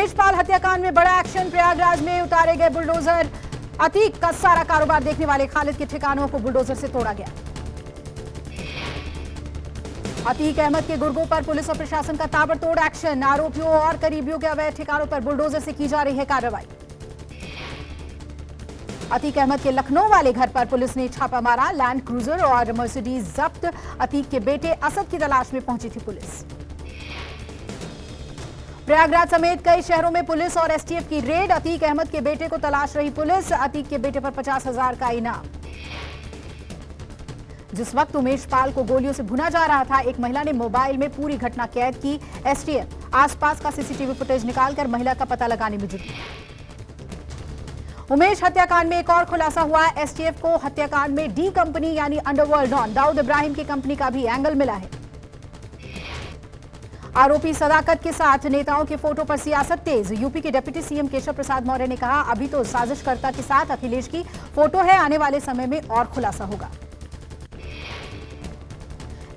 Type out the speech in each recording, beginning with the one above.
उमेश पाल हत्याकांड में बड़ा एक्शन, प्रयागराज में उतारे गए बुलडोजर। अतीक का सारा कारोबार देखने वाले खालिद के ठिकानों को बुलडोजर से तोड़ा गया। अतीक अहमद के गुर्गों पर पुलिस और प्रशासन का ताबड़तोड़ एक्शन, आरोपियों और करीबियों के अवैध ठिकानों पर बुलडोजर से की जा रही है कार्रवाई। अतीक अहमद के लखनऊ वाले घर पर पुलिस ने छापा मारा, लैंड क्रूजर और मर्सिडीज जब्त। अतीक के बेटे असद की तलाश में पहुंची थी पुलिस। प्रयागराज समेत कई शहरों में पुलिस और एसटीएफ की रेड, अतीक अहमद के बेटे को तलाश रही पुलिस। अतीक के बेटे पर 50,000 का इनाम। जिस वक्त उमेश पाल को गोलियों से भुना जा रहा था, एक महिला ने मोबाइल में पूरी घटना कैद की। एसटीएफ आसपास का सीसीटीवी फुटेज निकालकर महिला का पता लगाने में जुटी। उमेश हत्याकांड में एक और खुलासा हुआ। एसटीएफ को हत्याकांड में डी कंपनी यानी अंडरवर्ल्ड डॉन दाऊद इब्राहिम की कंपनी का भी एंगल मिला है। आरोपी सदाकत के साथ नेताओं के फोटो पर सियासत तेज। यूपी के डिप्टी सीएम केशव प्रसाद मौर्य ने कहा, अभी तो साजिशकर्ता के साथ अखिलेश की फोटो है, आने वाले समय में और खुलासा होगा।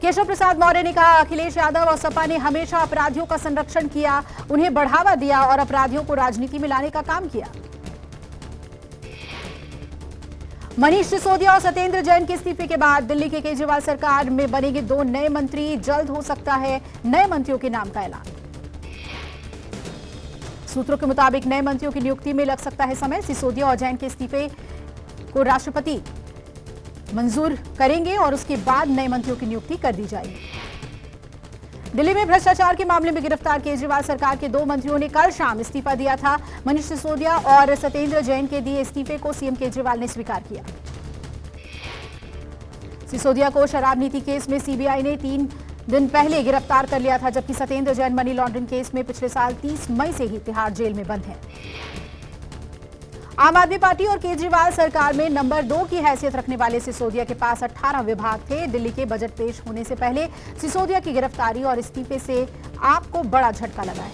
केशव प्रसाद मौर्य ने कहा, अखिलेश यादव और सपा ने हमेशा अपराधियों का संरक्षण किया, उन्हें बढ़ावा दिया और अपराधियों को राजनीति में लाने का काम किया। मनीष सिसोदिया और सत्येंद्र जैन के इस्तीफे के बाद दिल्ली के केजरीवाल सरकार में बनेंगे 2 नए मंत्री। जल्द हो सकता है नए मंत्रियों के नाम का ऐलान। सूत्रों के मुताबिक नए मंत्रियों की नियुक्ति में लग सकता है समय। सिसोदिया और जैन के इस्तीफे को राष्ट्रपति मंजूर करेंगे और उसके बाद नए मंत्रियों की नियुक्ति कर दी जाएगी। दिल्ली में भ्रष्टाचार के मामले में गिरफ्तार केजरीवाल सरकार के 2 मंत्रियों ने कल शाम इस्तीफा दिया था। मनीष सिसोदिया और सत्येंद्र जैन के दिए इस्तीफे को सीएम केजरीवाल ने स्वीकार किया। सिसोदिया को शराब नीति केस में सीबीआई ने 3 दिन पहले गिरफ्तार कर लिया था, जबकि Satyendra Jain money laundering case में पिछले साल 30 मई से ही तिहाड़ जेल में बंद है। आम आदमी पार्टी और केजरीवाल सरकार में नंबर 2 की हैसियत रखने वाले सिसोदिया के पास 18 विभाग थे। दिल्ली के बजट पेश होने से पहले सिसोदिया की गिरफ्तारी और इस्तीफे से आपको बड़ा झटका लगा है।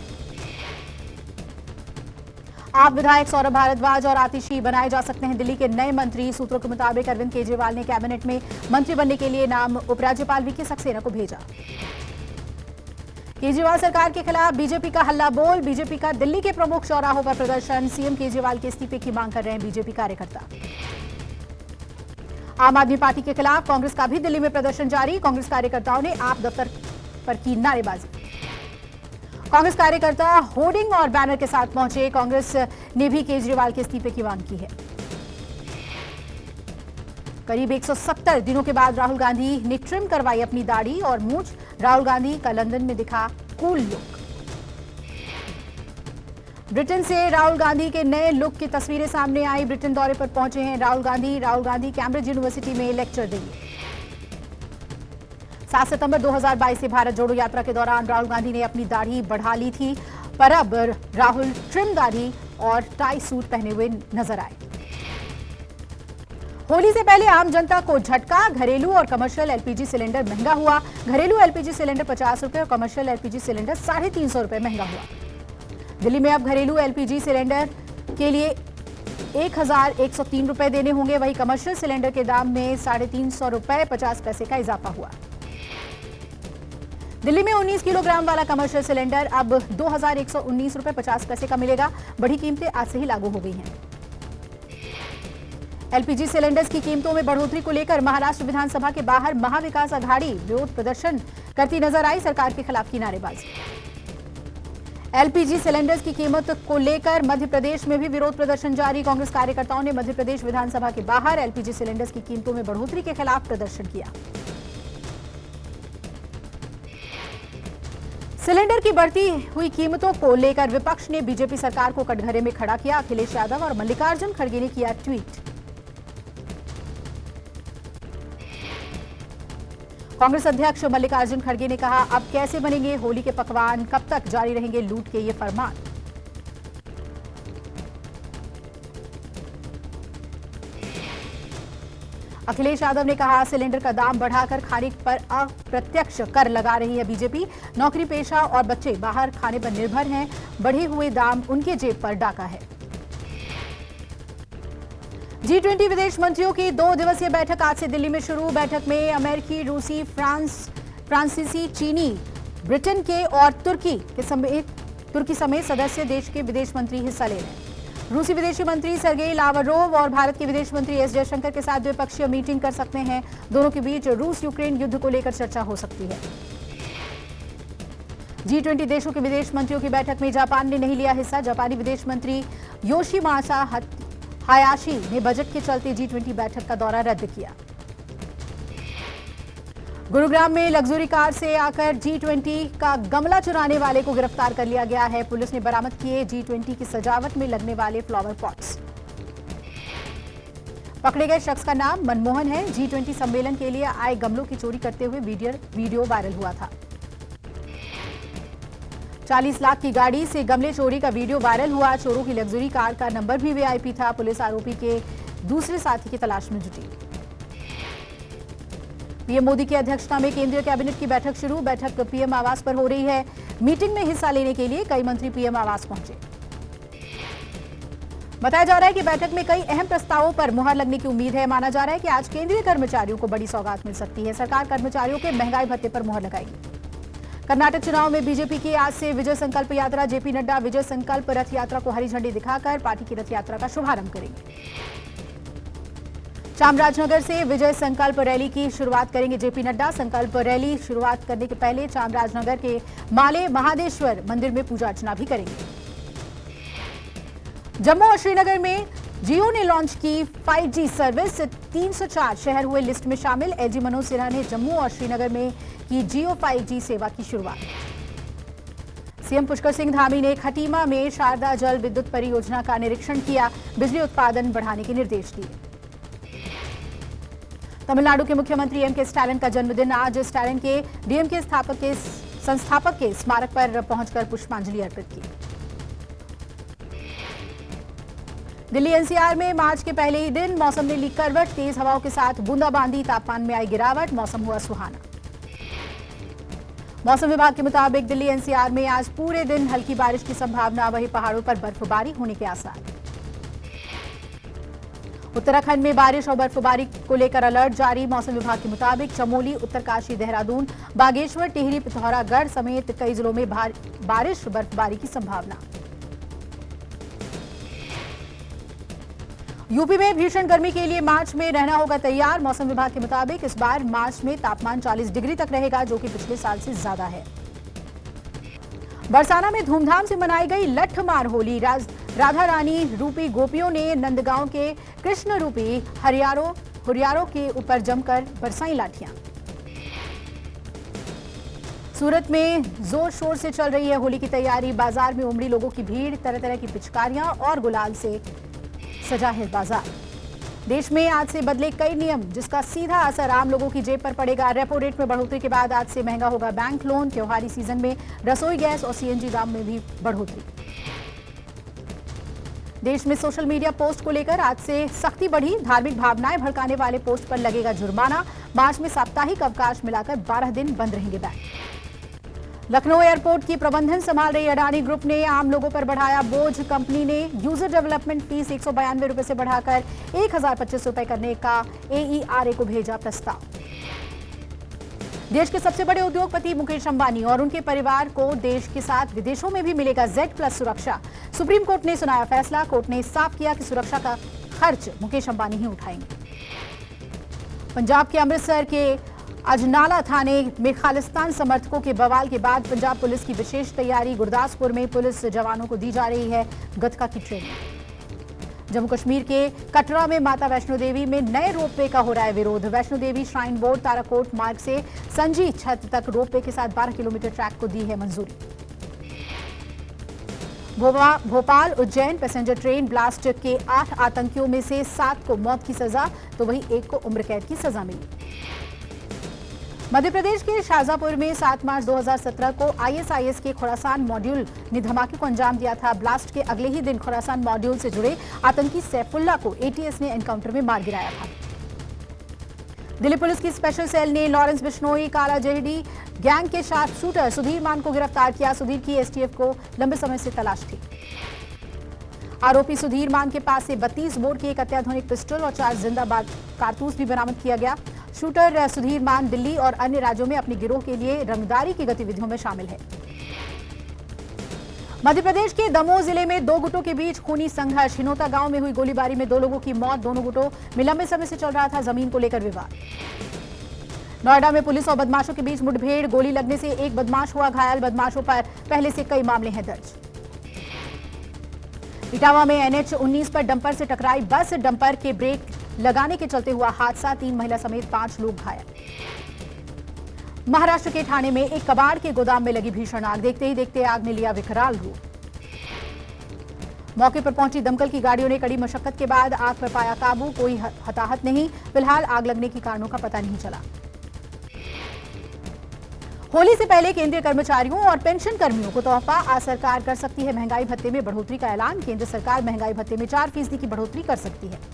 आप विधायक सौरभ भारद्वाज और आतिशी बनाए जा सकते हैं दिल्ली के नए मंत्री। सूत्रों के मुताबिक अरविंद केजरीवाल ने कैबिनेट में मंत्री बनने के लिए नाम उपराज्यपाल वीके सक्सेना को भेजा। केजरीवाल सरकार के खिलाफ बीजेपी का हल्ला बोल। बीजेपी का दिल्ली के प्रमुख चौराहों पर प्रदर्शन। सीएम केजरीवाल के इस्तीफे की मांग कर रहे हैं बीजेपी कार्यकर्ता। आम आदमी पार्टी के खिलाफ कांग्रेस का भी दिल्ली में प्रदर्शन जारी। कांग्रेस कार्यकर्ताओं ने आप दफ्तर पर की नारेबाजी। कांग्रेस कार्यकर्ता होर्डिंग और बैनर के साथ पहुंचे। कांग्रेस ने भी केजरीवाल के इस्तीफे की मांग की है। करीब 170 दिनों के बाद राहुल गांधी ने ट्रिम करवाई अपनी दाढ़ी और मूंछ। राहुल गांधी का लंदन में दिखा कूल लुक। ब्रिटेन से राहुल गांधी के नए लुक की तस्वीरें सामने आई। ब्रिटेन दौरे पर पहुंचे हैं राहुल गांधी। राहुल गांधी कैम्ब्रिज यूनिवर्सिटी में लेक्चर देंगे। 7 सितंबर 2022 से भारत जोड़ो यात्रा के दौरान राहुल गांधी ने अपनी दाढ़ी बढ़ा ली थी, पर अब राहुल ट्रिम दाढ़ी और टाई सूट पहने हुए नजर आए। होली से पहले आम जनता को झटका। घरेलू और कमर्शियल एलपीजी सिलेंडर महंगा हुआ। घरेलू एलपीजी सिलेंडर 50 रुपए और कमर्शियल एलपीजी सिलेंडर 350 रुपए महंगा हुआ। दिल्ली में अब घरेलू एलपीजी सिलेंडर के लिए 1,103 रुपए देने होंगे। वहीं कमर्शियल सिलेंडर के दाम में 350 रुपए 50 पैसे का इजाफा हुआ। दिल्ली में 19 किलोग्राम वाला कमर्शियल सिलेंडर अब 2,119 रुपए 50 पैसे का मिलेगा। बड़ी कीमतें आज से ही लागू हो गई हैं। एलपीजी सिलेंडर्स की कीमतों में बढ़ोतरी को लेकर महाराष्ट्र विधानसभा के बाहर महाविकास अघाड़ी विरोध प्रदर्शन करती नजर आई। सरकार के खिलाफ की नारेबाजी। एलपीजी सिलेंडर्स की कीमत को लेकर मध्य प्रदेश में भी विरोध प्रदर्शन जारी। कांग्रेस कार्यकर्ताओं ने मध्य प्रदेश विधानसभा के बाहर एलपीजी सिलेंडर्स की कीमतों में बढ़ोतरी के खिलाफ प्रदर्शन किया। सिलेंडर की बढ़ती हुई कीमतों को लेकर विपक्ष ने बीजेपी सरकार को कटघरे में खड़ा किया। अखिलेश यादव और मल्लिकार्जुन खड़गे ने किया ट्वीट। कांग्रेस अध्यक्ष मल्लिकार्जुन खड़गे ने कहा, अब कैसे बनेंगे होली के पकवान, कब तक जारी रहेंगे लूट के ये फरमान। अखिलेश यादव ने कहा, सिलेंडर का दाम बढ़ाकर खाने पर अप्रत्यक्ष कर लगा रही है बीजेपी। नौकरी पेशा और बच्चे बाहर खाने पर निर्भर हैं। बढ़े हुए दाम उनके जेब पर डाका है। G20 विदेश मंत्रियों की 2 दिवसीय बैठक आज से दिल्ली में शुरू। बैठक में अमेरिकी, रूसी, फ्रांसीसी, चीनी, ब्रिटेन के और तुर्की के समेत तुर्की समेत सदस्य देश के विदेश मंत्री हिस्सा ले रहे हैं। रूसी विदेशी मंत्री सर्गेई लावरोव और भारत के विदेश मंत्री एस जयशंकर के साथ द्विपक्षीय मीटिंग कर सकते हैं। दोनों के बीच रूस यूक्रेन युद्ध को लेकर चर्चा हो सकती है। G20 देशों के विदेश मंत्रियों की बैठक में जापान ने नहीं लिया हिस्सा। जापानी विदेश मंत्री योशिमासा हायाशी ने बजट के चलते G20 बैठक का दौरा रद्द किया। गुरुग्राम में लग्जरी कार से आकर G20 का गमला चुराने वाले को गिरफ्तार कर लिया गया है। पुलिस ने बरामद किए G20 की सजावट में लगने वाले फ्लावर पॉट्स। पकड़े गए शख्स का नाम मनमोहन है। G20 सम्मेलन के लिए आए गमलों की चोरी करते हुए वीडियो वायरल हुआ था। 40 लाख की गाड़ी से गमले चोरी का वीडियो वायरल हुआ। चोरों की लग्जरी कार का नंबर भी VIP था। पुलिस आरोपी के दूसरे साथी की तलाश में जुटी। पीएम मोदी की अध्यक्षता में केंद्रीय कैबिनेट की बैठक शुरू। बैठक पीएम आवास पर हो रही है। मीटिंग में हिस्सा लेने के लिए कई मंत्री पीएम आवास पहुंचे। बताया जा रहा है कि बैठक में कई अहम प्रस्तावों पर मुहर लगने की उम्मीद है। माना जा रहा है कि आज केंद्रीय कर्मचारियों को बड़ी सौगात मिल सकती है। सरकार कर्मचारियों के महंगाई भत्ते पर मुहर लगाएगी। कर्नाटक चुनाव में बीजेपी की आज से विजय संकल्प यात्रा। जेपी नड्डा विजय संकल्प रथ यात्रा को हरी झंडी दिखाकर पार्टी की रथ यात्रा का शुभारंभ करेंगे। चामराजनगर से विजय संकल्प रैली की शुरुआत करेंगे जेपी नड्डा। संकल्प रैली शुरुआत करने के पहले चामराजनगर के माले महादेश्वर मंदिर में पूजा अर्चना भी करेंगे। जम्मू और श्रीनगर में जियो ने लॉन्च की 5G सर्विस। 304 शहर हुए लिस्ट में शामिल। एलजी मनोज सिन्हा ने जम्मू और श्रीनगर में की जियो 5G सेवा की शुरुआत। सीएम पुष्कर सिंह धामी ने खटीमा में शारदा जल विद्युत परियोजना का निरीक्षण किया। बिजली उत्पादन बढ़ाने के निर्देश दिए। तमिलनाडु के मुख्यमंत्री एम.के. स्टालिन का जन्मदिन आज। स्टालिन के डीएमके संस्थापक के स्मारक पर पहुंचकर पुष्पांजलि अर्पित की। दिल्ली एनसीआर में मार्च के पहले ही दिन मौसम ने ली करवट। तेज हवाओं के साथ बूंदाबांदी, तापमान में आई गिरावट, मौसम हुआ सुहाना। मौसम विभाग के मुताबिक दिल्ली एनसीआर में आज पूरे दिन हल्की बारिश की संभावना। वहीं पहाड़ों पर बर्फबारी होने के आसार। उत्तराखंड में बारिश और बर्फबारी को लेकर अलर्ट जारी। मौसम विभाग के मुताबिक चमोली, उत्तरकाशी, देहरादून, बागेश्वर, टिहरी, पिथौरागढ़ समेत कई जिलों में बारिश बर्फबारी की संभावना। यूपी में भीषण गर्मी के लिए मार्च में रहना होगा तैयार। मौसम विभाग के मुताबिक इस बार मार्च में तापमान 40 डिग्री तक रहेगा, जो कि पिछले साल से ज्यादा है। बरसाना में धूमधाम से मनाई गई लठमार होली। राधा रानी रूपी गोपियों ने नंदगांव के कृष्ण रूपी हुरियारों के ऊपर जमकर बरसाई लाठियां। सूरत में जोर शोर से चल रही है होली की तैयारी। बाजार में उमड़ी लोगों की भीड़। तरह तरह की पिचकारियां और गुलाल से सजा है बाजार। देश में आज से बदले कई नियम, जिसका सीधा असर आम लोगों की जेब पर पड़ेगा। रेपो रेट में बढ़ोतरी के बाद आज से महंगा होगा बैंक लोन। त्योहारी सीजन में रसोई गैस और सीएनजी दाम में भी बढ़ोतरी। देश में सोशल मीडिया पोस्ट को लेकर आज से सख्ती बढ़ी। धार्मिक भावनाएं भड़काने वाले पोस्ट पर लगेगा जुर्माना। मार्च में साप्ताहिक अवकाश मिलाकर 12 दिन बंद रहेंगे बैंक। लखनऊ एयरपोर्ट की प्रबंधन संभाल रही अडानी ग्रुप ने आम लोगों पर बढ़ाया बोझ। कंपनी ने यूजर डेवलपमेंट फीस 192 रुपए से बढ़ाकर 1025 रुपए करने का AERA को भेजा प्रस्ताव। देश के सबसे बड़े उद्योगपति मुकेश अंबानी और उनके परिवार को देश के साथ विदेशों में भी मिलेगा Z+ सुरक्षा। सुप्रीम कोर्ट ने सुनाया फैसला। कोर्ट ने साफ किया कि सुरक्षा का खर्च मुकेश अंबानी ही उठाएंगे। पंजाब के अमृतसर के अजनाला थाने में खालिस्तान समर्थकों के बवाल के बाद पंजाब पुलिस की विशेष तैयारी। गुरदासपुर में पुलिस जवानों को दी जा रही है गतका की ट्रेनिंग। जम्मू कश्मीर के कटरा में माता वैष्णो देवी में नए रोपवे का हो रहा है विरोध। वैष्णो देवी श्राइन बोर्ड ताराकोट मार्ग से संजी छत तक रोपवे के साथ 12 किलोमीटर ट्रैक को दी है मंजूरी। Bhopal Ujjain passenger train blast के 8 आतंकियों में से 7 को मौत की सजा, तो वहीं 1 को उम्र कैद की सजा मिली। मध्य प्रदेश के शाहजहांपुर में 7 मार्च 2017 को ISIS के खुरासान मॉड्यूल ने धमाके को अंजाम दिया था। ब्लास्ट के अगले ही दिन खुरासान मॉड्यूल से जुड़े आतंकी सैफुल्ला को ATS ने एनकाउंटर में मार गिराया था। दिल्ली पुलिस की स्पेशल सेल ने लॉरेंस बिश्नोई काला जेडी गैंग के शार्प शूटर सुधीर मान को गिरफ्तार किया। सुधीर की STF को लंबे समय से तलाश थी। आरोपी सुधीर मान के पास से 32 बोर की एक अत्याधुनिक पिस्टल और 4 जिंदाबाद कारतूस भी बरामद किया गया। शूटर सुधीर मान दिल्ली और अन्य राज्यों में अपने गिरोह के लिए रंगदारी की गतिविधियों में शामिल है। मध्य प्रदेश के दमोह जिले में दो गुटों के बीच खूनी संघर्ष। हिनोता गांव में हुई गोलीबारी में 2 लोगों की मौत। दोनों गुटों में लंबे समय से चल रहा था जमीन को लेकर विवाद। नोएडा में पुलिस और बदमाशों के बीच मुठभेड़। गोली लगने से एक बदमाश हुआ घायल। बदमाशों पर पहले से कई मामले हैं दर्ज। इटावा में NH-19 पर डंपर से टकराई बस। डंपर के ब्रेक लगाने के चलते हुआ हादसा। 3 महिला समेत 5 लोग घायल। महाराष्ट्र के ठाणे में एक कबाड़ के गोदाम में लगी भीषण आग। देखते ही देखते आग ने लिया विकराल रूप। मौके पर पहुंची दमकल की गाड़ियों ने कड़ी मशक्कत के बाद आग पर पाया काबू। कोई हताहत नहीं। फिलहाल आग लगने के कारणों का पता नहीं चला। होली से पहले केंद्रीय कर्मचारियों और पेंशन कर्मियों को तोहफा। आज सरकार कर सकती है महंगाई भत्ते में बढ़ोतरी का ऐलान। केंद्र सरकार महंगाई भत्ते में 4% की बढ़ोतरी कर सकती है।